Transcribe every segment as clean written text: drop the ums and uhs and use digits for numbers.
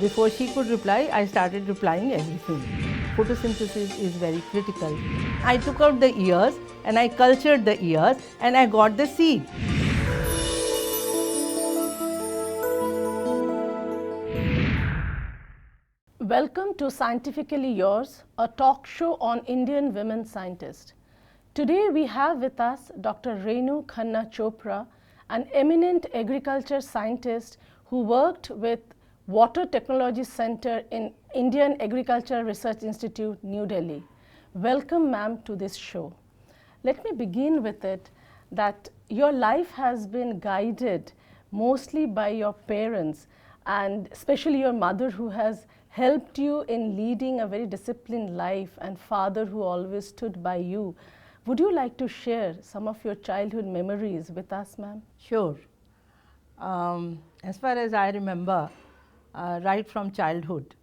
Before she could reply, I started replying everything. Photosynthesis is very critical. I took out the ears and I cultured the ears and I got the seed. Welcome to Scientifically Yours, a talk show on Indian women scientists. Today we have with us Dr. Renu Khanna Chopra, an eminent agriculture scientist who worked with Water Technology Center in Indian Agricultural Research Institute, New Delhi. Welcome, ma'am, to this show. Let me begin with it that your life has been guided mostly by your parents and especially your mother, who has helped you in leading a very disciplined life, and father who always stood by you. Would you like to share some of your childhood memories with us, ma'am? Sure. As far as I remember, right from childhood,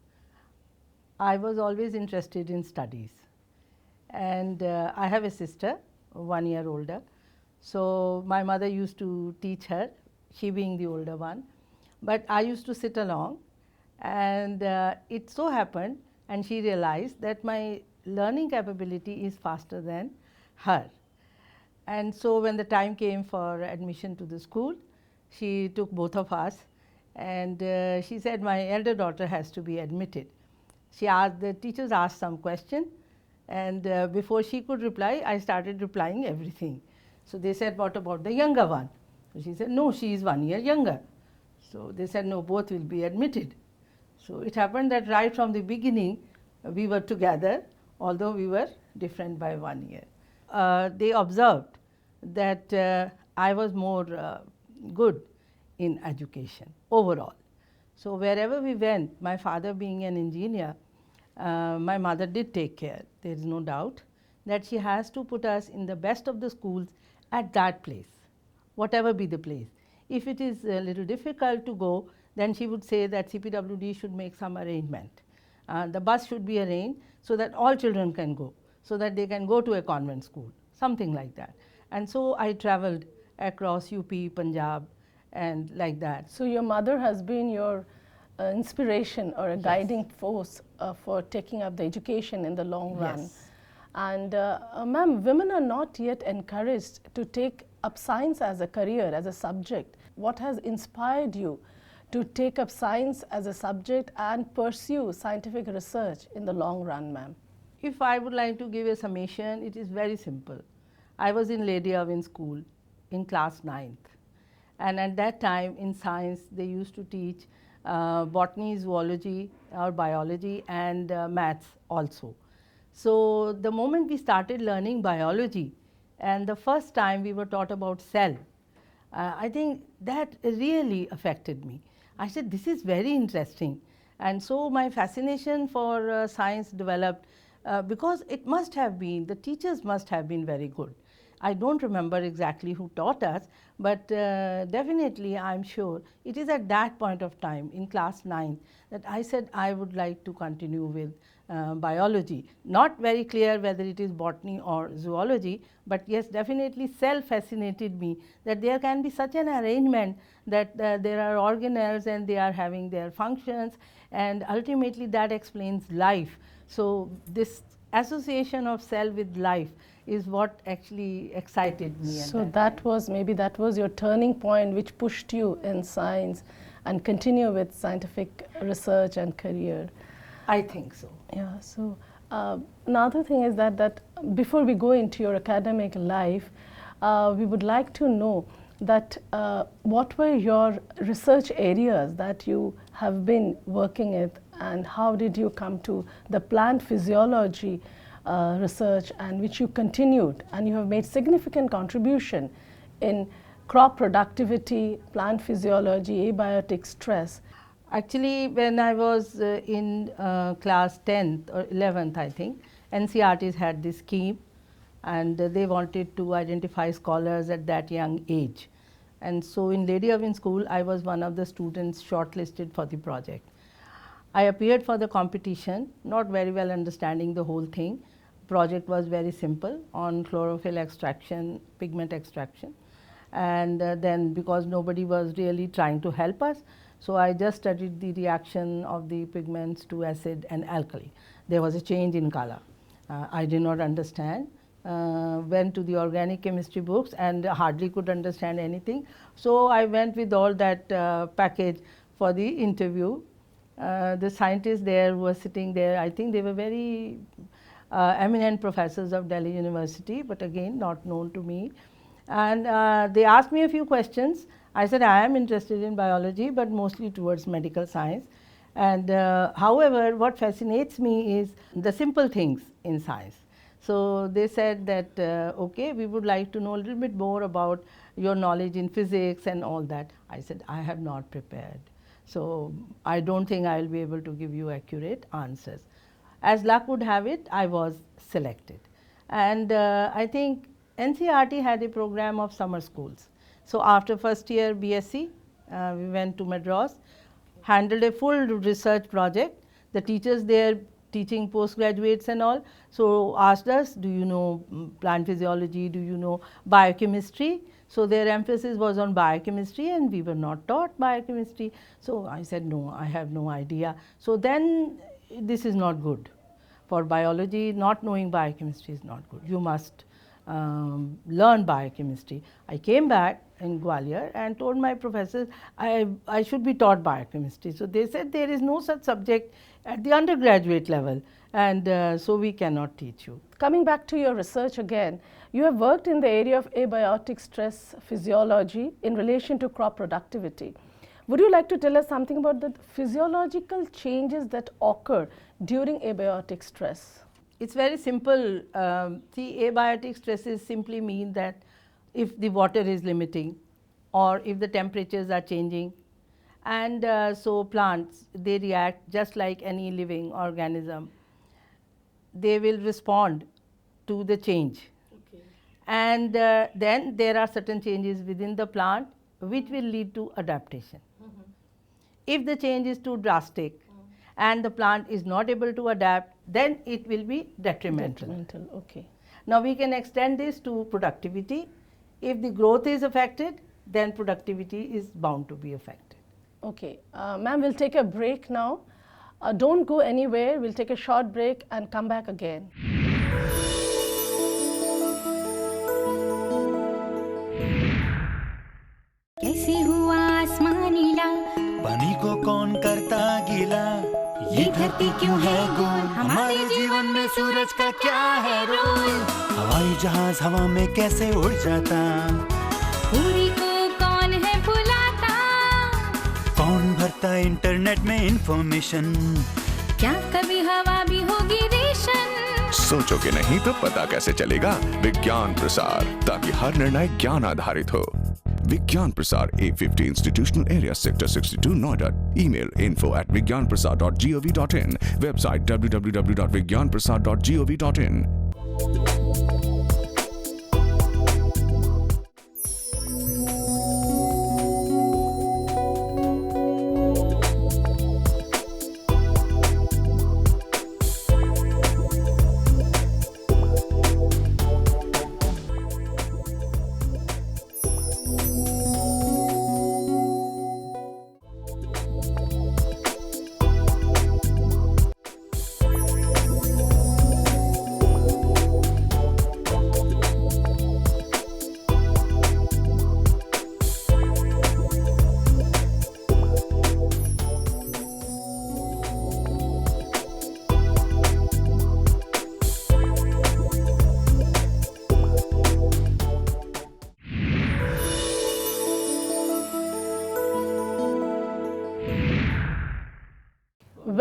I was always interested in studies. And I have a sister, 1 year older. So my mother used to teach her, she being the older one. But I used to sit along, and it so happened, and she realized that my learning capability is faster than her. And so when the time came for admission to the school, she took both of us, and she said my elder daughter has to be admitted. She asked, the teachers asked some question, and before she could reply, I started replying everything. So they said, what about the younger one? So she said, no, she is 1 year younger. So they said, no, both will be admitted. So it happened that right from the beginning, we were together, although we were different by 1 year. They observed that I was more good in education overall. So wherever we went, my father being an engineer, my mother did take care. There is no doubt that she has to put us in the best of the schools at that place, whatever be the place. If it is a little difficult to go, then she would say that CPWD should make some arrangement. The bus should be arranged so that all children can go, so that they can go to a convent school, something like that. And so I traveled across UP, Punjab, and like that. So your mother has been your inspiration or a guiding force for taking up the education in the long run. Yes. And ma'am, women are not yet encouraged to take up science as a career, as a subject. What has inspired you to take up science as a subject and pursue scientific research in the long run, ma'am? If I would like to give a summation, it is very simple. I was in Lady Irwin School in class 9th. And at that time in science, they used to teach botany, zoology or biology, and maths also. So the moment we started learning biology, and the first time we were taught about cell, I think that really affected me. I said, this is very interesting. And so my fascination for science developed because it must have been, the teachers must have been very good. I don't remember exactly who taught us, but definitely I'm sure it is at that point of time in class 9 that I said I would like to continue with biology. Not very clear whether it is botany or zoology, but yes, definitely cell fascinated me, that there can be such an arrangement that there are organelles and they are having their functions, and ultimately that explains life. So this association of cell with life is what actually excited me. So that was, maybe that was your turning point which pushed you in science and continue with scientific research and career. I think so. Yeah, so another thing is that before we go into your academic life, we would like to know that what were your research areas that you have been working with, and how did you come to the plant physiology research, and which you continued, and you have made significant contribution in crop productivity, plant physiology, abiotic stress. Actually, when I was in class 10th or 11th, I think, NCERT had this scheme, and they wanted to identify scholars at that young age. And so in Lady Irwin School, I was one of the students shortlisted for the project. I appeared for the competition, not very well understanding the whole thing. Project was very simple on chlorophyll extraction, pigment extraction. And then because nobody was really trying to help us, so I just studied the reaction of the pigments to acid and alkali. There was a change in color. I did not understand. Went to the organic chemistry books and hardly could understand anything. So I went with all that package for the interview. The scientists there who were sitting there, I think they were very eminent professors of Delhi University, but again not known to me. And they asked me a few questions. I said I am interested in biology, but mostly towards medical science. And however, what fascinates me is the simple things in science. So they said that, okay, we would like to know a little bit more about your knowledge in physics and all that. I said, I have not prepared. So I don't think I will be able to give you accurate answers. As luck would have it, I was selected. And I think NCERT had a program of summer schools. So after first year BSc, we went to Madras, handled a full research project. The teachers there teaching postgraduates and all, so asked us, do you know plant physiology, do you know biochemistry? So their emphasis was on biochemistry and we were not taught biochemistry. So I said, no, I have no idea. So then this is not good. For biology, not knowing biochemistry is not good. You must learn biochemistry. I came back in Gwalior and told my professors I should be taught biochemistry. So they said there is no such subject at the undergraduate level, and so we cannot teach you. Coming back to your research again, you have worked in the area of abiotic stress physiology in relation to crop productivity. Would you like to tell us something about the physiological changes that occur during abiotic stress? It's very simple. See, abiotic stresses simply mean that if the water is limiting or if the temperatures are changing, and so plants, they react just like any living organism. They will respond to the change. Okay. And then there are certain changes within the plant which will lead to adaptation. If the change is too drastic and the plant is not able to adapt, then it will be detrimental. Okay. Now we can extend this to productivity. If the growth is affected, then productivity is bound to be affected. Okay. Ma'am, we'll take a break now. Don't go anywhere. We'll take a short break and come back again. कैसे हुआ आसमान नीला, पानी को कौन करता गीला, ये धरती क्यों है गोल, हमारे जीवन में सूरज का क्या है रोल, हवाई जहाज हवा में कैसे उड़ जाता, पूरी को कौन है बुलाता, कौन भरता इंटरनेट में इंफॉर्मेशन, क्या कभी हवा भी होगी रेशन। सोचोगे नहीं तो पता कैसे चलेगा विज्ञान प्रसार, ताकि हर निर्णय ज्ञान आधारित हो। विज्ञान प्रसार, 850 Institutional Area, Sector 62, Noida. Email info@vigyanprasar.gov.in. Website www.vigyanprasar.gov.in.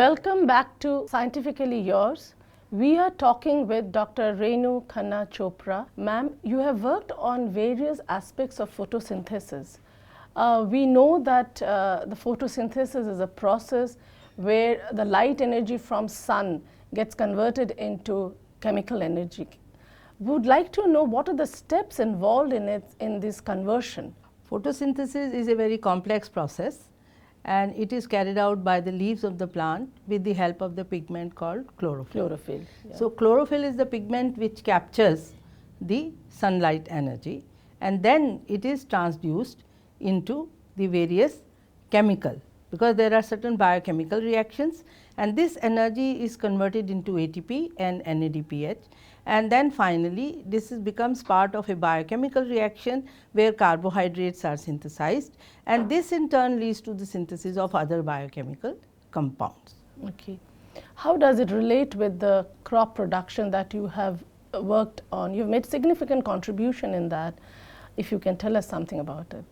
Welcome back to Scientifically Yours. We are talking with Dr. Renu Khanna Chopra. Ma'am, you have worked on various aspects of photosynthesis. We know that the photosynthesis is a process where the light energy from sun gets converted into chemical energy. We would like to know what are the steps involved in this conversion. Photosynthesis is a very complex process, and it is carried out by the leaves of the plant with the help of the pigment called chlorophyll. Chlorophyll. Yeah. So chlorophyll is the pigment which captures the sunlight energy, and then it is transduced into the various chemical, because there are certain biochemical reactions, and this energy is converted into ATP and NADPH, and then finally this becomes part of a biochemical reaction where carbohydrates are synthesized, and this in turn leads to the synthesis of other biochemical compounds. Okay. How does it relate with the crop production that you have worked on? You've made significant contribution in that. If you can tell us something about it.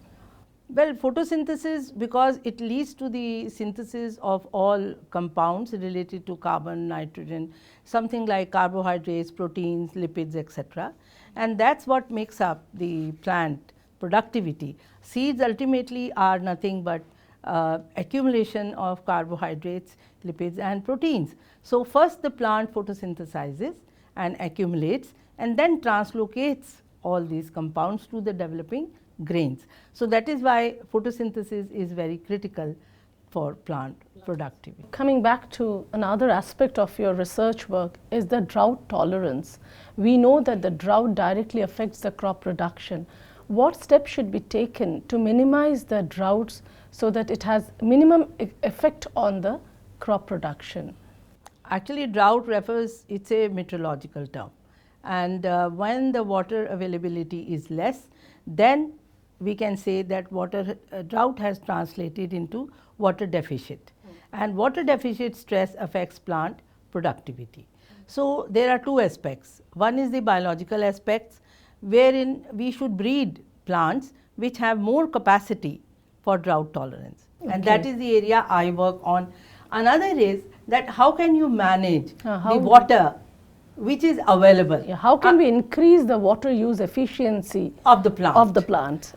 Well, photosynthesis, because it leads to the synthesis of all compounds related to carbon, nitrogen, something like carbohydrates, proteins, lipids, etc. And that's what makes up the plant productivity. Seeds ultimately are nothing but accumulation of carbohydrates, lipids and proteins. So, first the plant photosynthesizes and accumulates and then translocates all these compounds to the developing grains. So, that is why photosynthesis is very critical for plant productivity. Coming back to another aspect of your research work is the drought tolerance. We know that the drought directly affects the crop production. What steps should be taken to minimize the droughts so that it has minimum effect on the crop production? Actually, drought refers, it's a meteorological term, and when the water availability is less, then we can say that drought has translated into water deficit, and water deficit stress affects plant productivity. So, there are two aspects. One is the biological aspects, wherein we should breed plants which have more capacity for drought tolerance, and that is the area I work on. Another is that how can you manage the water which is available. Yeah, how can we increase the water use efficiency of the plant?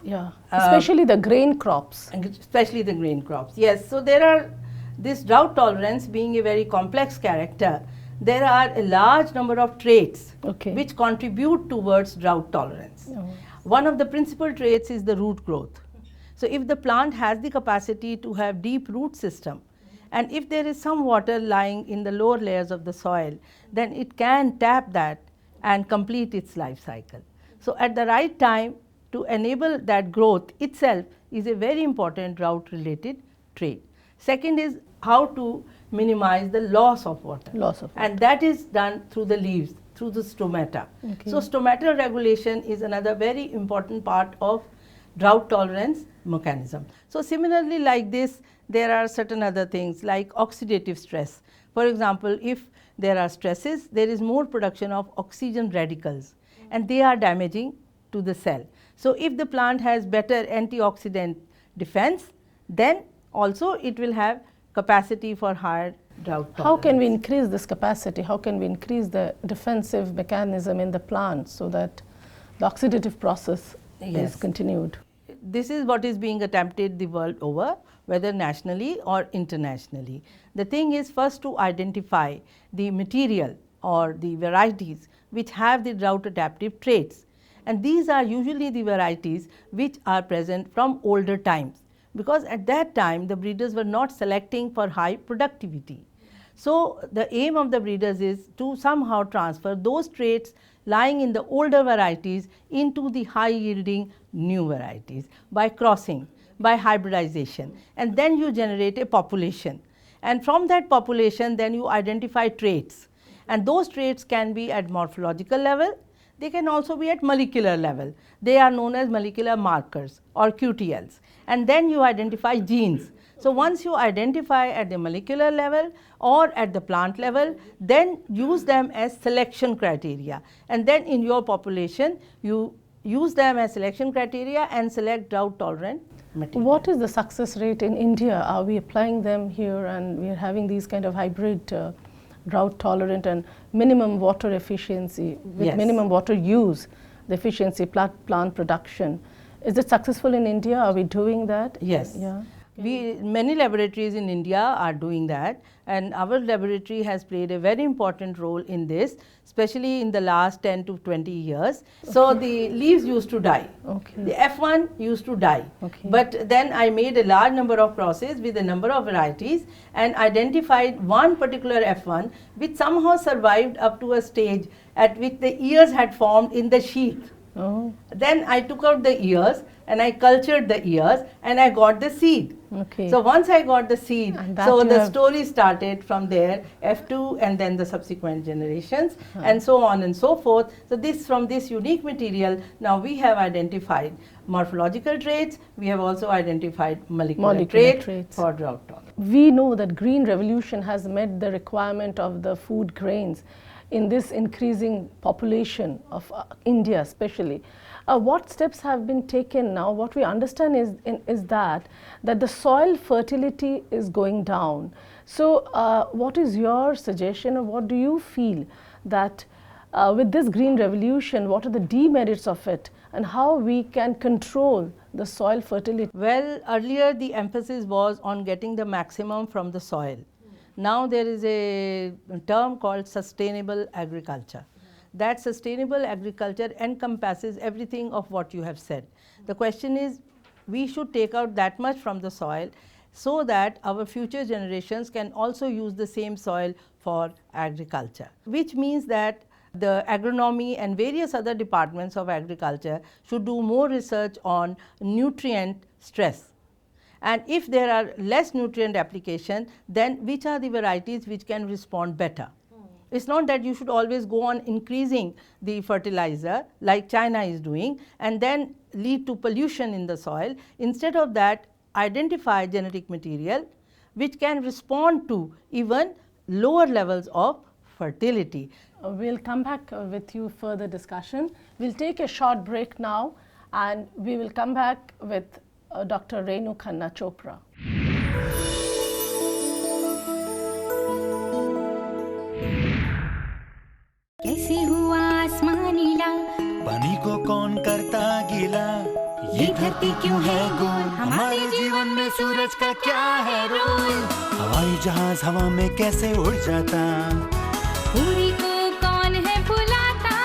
Especially the grain crops. Especially the grain crops, yes. So, there are this drought tolerance being a very complex character. There are a large number of traits which contribute towards drought tolerance. One of the principal traits is the root growth. So, if the plant has the capacity to have deep root system, and if there is some water lying in the lower layers of the soil, then it can tap that and complete its life cycle. So, at the right time to enable that growth itself is a very important drought related trait. Second is how to minimize the loss of water. And that is done through the leaves, through the stomata. So, stomata regulation is another very important part of drought tolerance mechanism. So, similarly like this, there are certain other things like oxidative stress. For example, if there are stresses, there is more production of oxygen radicals and they are damaging to the cell. So, if the plant has better antioxidant defense, then also it will have capacity for higher drought tolerance. How can we increase this capacity? How can we increase the defensive mechanism in the plant so that the oxidative process is continued? This is what is being attempted the world over, whether nationally or internationally. The thing is first to identify the material or the varieties which have the drought adaptive traits, and these are usually the varieties which are present from older times, because at that time the breeders were not selecting for high productivity. So, the aim of the breeders is to somehow transfer those traits lying in the older varieties into the high yielding new varieties by crossing, by hybridization, and then you generate a population, and from that population then you identify traits, and those traits can be at morphological level, they can also be at molecular level. They are known as molecular markers or QTLs, and then you identify genes. So, once you identify at the molecular level or at the plant level, then use them as selection criteria, and then in your population you use them as selection criteria and select drought tolerant material. What is the success rate in India? Are we applying them here and we are having these kind of hybrid drought tolerant and minimum water efficiency with minimum water use, the efficiency plant production? Is it successful in India? Are we doing that? Yes. Yeah. Many laboratories in India are doing that, and our laboratory has played a very important role in this, especially in the last 10 to 20 years. So, the leaves used to die, the F1 used to die, but then I made a large number of crosses with a number of varieties and identified one particular F1 which somehow survived up to a stage at which the ears had formed in the sheath. Oh, Then I took out the ears and I cultured the ears and I got the seed. okay. So once I got the seed, And that so you the have- story started from there, F2 and then the subsequent generations and so on and so forth. So this, from this unique material, now we have identified morphological traits, we have also identified molecular, Molecular traits traits. for drought tolerance. We know that green revolution has met the requirement of the food grains in this increasing population of India especially. What steps have been taken now? What we understand is that the soil fertility is going down. So what is your suggestion, or what do you feel that with this green revolution, what are the demerits of it, and how we can control the soil fertility? Well, earlier the emphasis was on getting the maximum from the soil. Now there is a term called sustainable agriculture. That sustainable agriculture encompasses everything of what you have said. The question is, we should take out that much from the soil so that our future generations can also use the same soil for agriculture, which means that the agronomy and various other departments of agriculture should do more research on nutrient stress. And if there are less nutrient application, then which are the varieties which can respond better? It's not that you should always go on increasing the fertilizer like China is doing and then lead to pollution in the soil. Instead of that, identify genetic material which can respond to even lower levels of fertility. We'll come back with you further discussion. We'll take a short break now, and we will come back with Dr. Renu Khanna Chopra. कैसे हुआ आसमां नीला, पानी को कौन करता गीला, ये धरती क्यों है गोल, हमारे जीवन में सूरज का क्या है रोल, हवाई जहाज हवा में कैसे उड़ जाता, पूरी को कौन है भुलाता,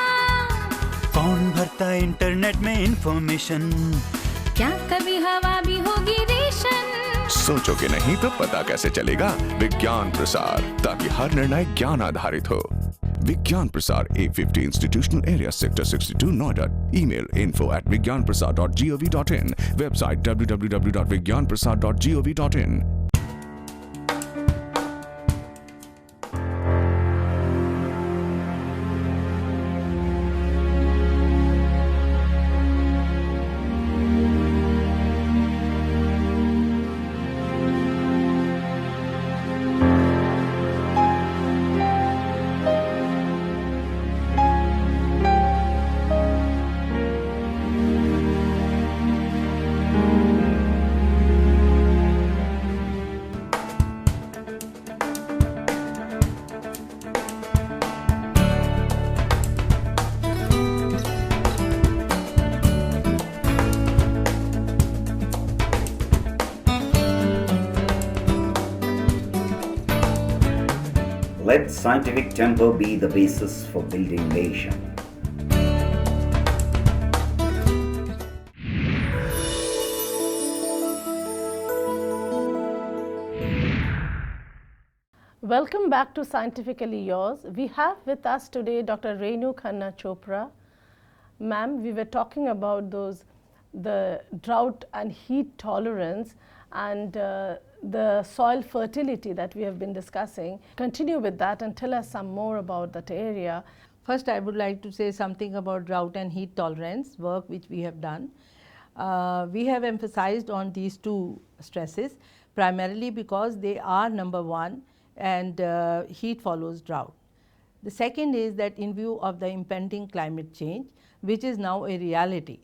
कौन भरता इंटरनेट में इंफॉर्मेशन, क्या कभी हवा भी होगी रेशन। सोचोगे नहीं तो पता कैसे चलेगा? विज्ञान प्रसार, ताकि हर निर्णय ज्ञान आधारित हो। विज्ञान प्रसार A50 Institutional Area Sector 62 Noida. Email info@vigyanprasar.gov.in. Website www.vigyanprasar.gov.in. Let scientific temper be the basis for building nation. Welcome back to Scientifically Yours. We have with us today Dr. Renu Khanna Chopra. Ma'am, we were talking about the drought and heat tolerance and the soil fertility that we have been discussing. Continue with that and tell us some more about that area. First, I would like to say something about drought and heat tolerance work which we have done. We have emphasized on these two stresses primarily because they are number one, and heat follows drought. The second is that in view of the impending climate change, which is now a reality.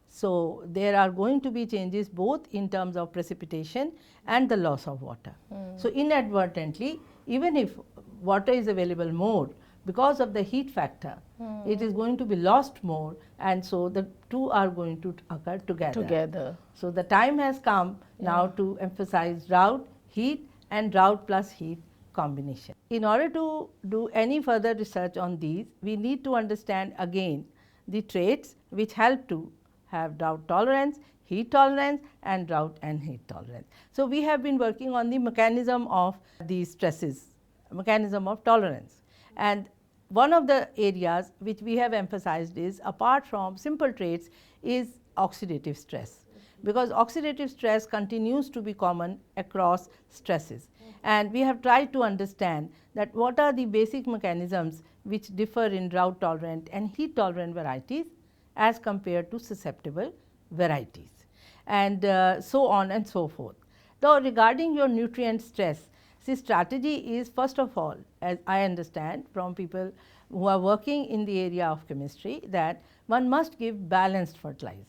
So there are going to be changes both in terms of precipitation and the loss of water. So inadvertently, even if water is available more, because of the heat factor, it is going to be lost more, and so the two are going to occur together. So the time has come now to emphasize drought, heat, and drought plus heat combination. In order to do any further research on these, we need to understand again the traits which help to have drought tolerance, heat tolerance, and drought and heat tolerance. So we have been working on the mechanism of these stresses, mechanism of tolerance. And one of the areas which we have emphasized is, apart from simple traits, is oxidative stress, because oxidative stress continues to be common across stresses. And we have tried to understand that what are the basic mechanisms which differ in drought tolerant and heat tolerant varieties as compared to susceptible varieties, and so on and so forth. Though regarding your nutrient stress, the strategy is, first of all, as I understand from people who are working in the area of chemistry, that one must give balanced fertilizers.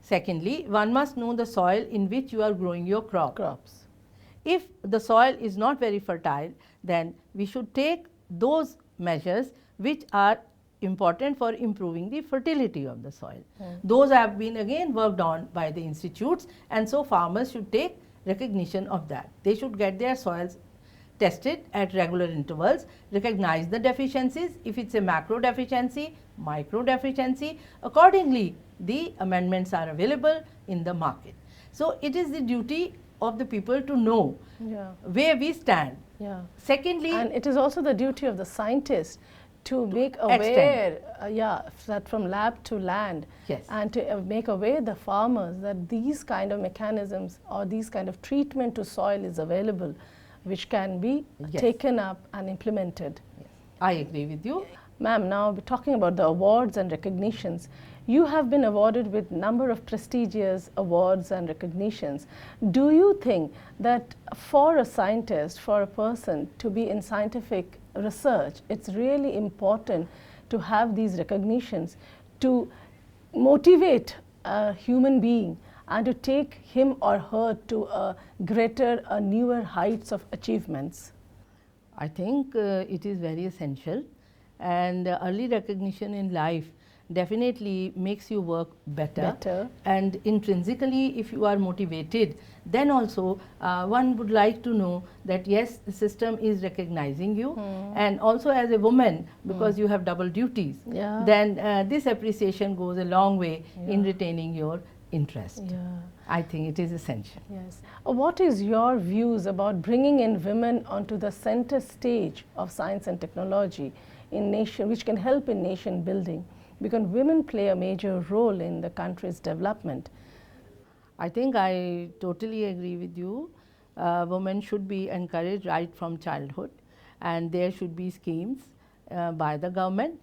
Secondly, one must know the soil in which you are growing your Crops. If the soil is not very fertile, then we should take those measures which are important for improving the fertility of the soil. Those have been again worked on by the institutes, and so farmers should take recognition of that. They should get their soils tested at regular intervals, recognize the deficiencies. If it's a macro deficiency, micro deficiency, accordingly the amendments are available in the market. So it is the duty of the people to know where we stand. Secondly, And it is also the duty of the scientist to make aware, that from lab to land, Yes. and to make aware the farmers that these kind of mechanisms or these kind of treatment to soil is available, which can be Yes. taken up and implemented. I agree with you. Ma'am, now we're talking about the awards and recognitions. You have been awarded with number of prestigious awards and recognitions. Do you think that for a scientist, for a person to be in scientific research, it's really important to have these recognitions to motivate a human being and to take him or her to a greater, newer heights of achievements? I think it is very essential, and early recognition in life definitely makes you work better. And intrinsically, if you are motivated, then also one would like to know that yes, the system is recognizing you, and also as a woman, because you have double duties, then this appreciation goes a long way in retaining your interest. I think it is essential. Yes. What is your views about bringing in women onto the center stage of science and technology in nation, which can help in nation building? Because women play a major role in the country's development. I think I totally agree with you. Women should be encouraged right from childhood, and there should be schemes by the government.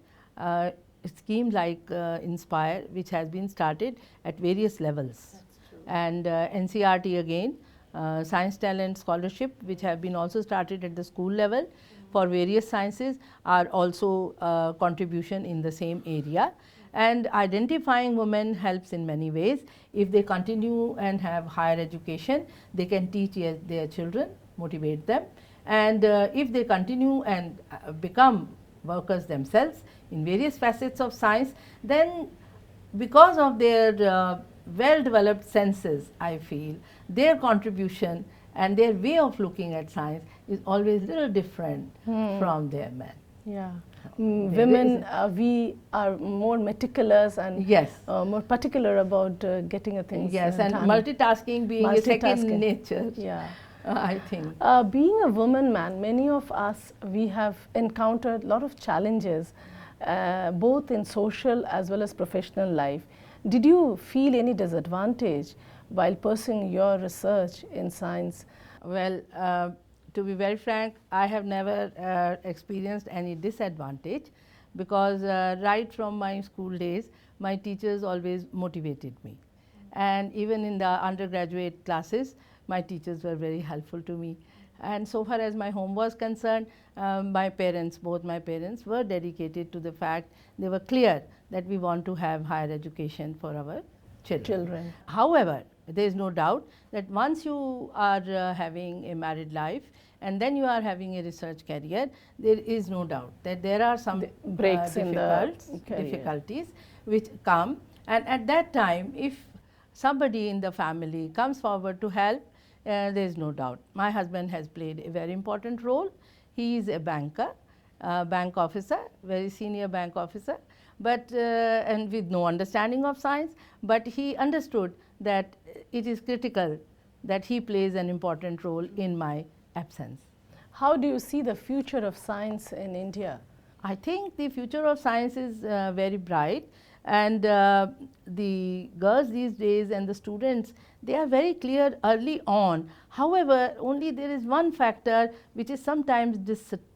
Schemes like Inspire, which has been started at various levels. And NCRT again, Science Talent Scholarship, which have been also started at the school level for various sciences, are also contribution in the same area. And identifying women helps in many ways. If they continue and have higher education, they can teach their children, motivate them. And if they continue and become workers themselves in various facets of science, then because of their well developed senses, I feel their contribution and their way of looking at science is always a little different from their men. Women, we are more meticulous and Yes. more particular about getting a thing Yes, and done. multitasking being a second Multitasking. nature, Yeah. I think. Being a woman, man, many of us, we have encountered a lot of challenges, both in social as well as professional life. Did you feel any disadvantage while pursuing your research in science? Well, to be very frank, I have never experienced any disadvantage, because right from my school days, my teachers always motivated me. And even in the undergraduate classes, my teachers were very helpful to me. And so far as my home was concerned, my parents, both my parents, were dedicated to the fact, they were clear that we want to have higher education for our children. However, there is no doubt that once you are having a married life and then you are having a research career, there is no doubt that there are some breaks in the career. difficulties which come. And at that time, if somebody in the family comes forward to help, there is no doubt. My husband has played a very important role. He is a banker, bank officer, very senior bank officer, but and with no understanding of science, but he understood that it is critical that he plays an important role in my absence. How do you see the future of science in India? I think the future of science is very bright, and the girls these days and the students, they are very clear early on. However, only there is one factor which is sometimes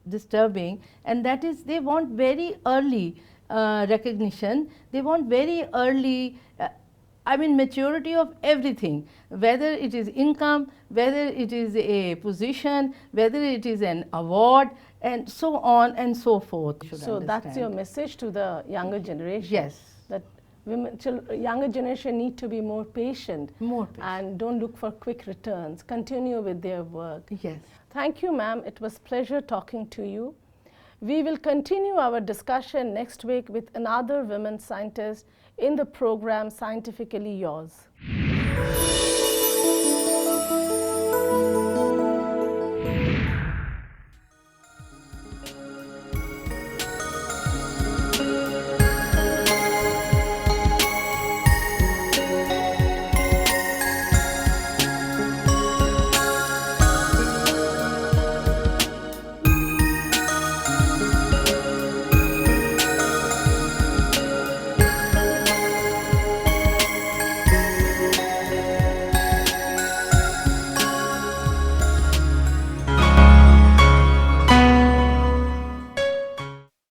disturbing, and that is they want very early recognition. They want very early maturity of everything, whether it is income, whether it is a position, whether it is an award, and so on and so forth. So that's your message to the younger generation. Yes. That younger generation need to be more patient. More patient. And don't look for quick returns. Continue with their work. Yes. Thank you, ma'am. It was pleasure talking to you. We will continue our discussion next week with another women scientist in the program Scientifically Yours.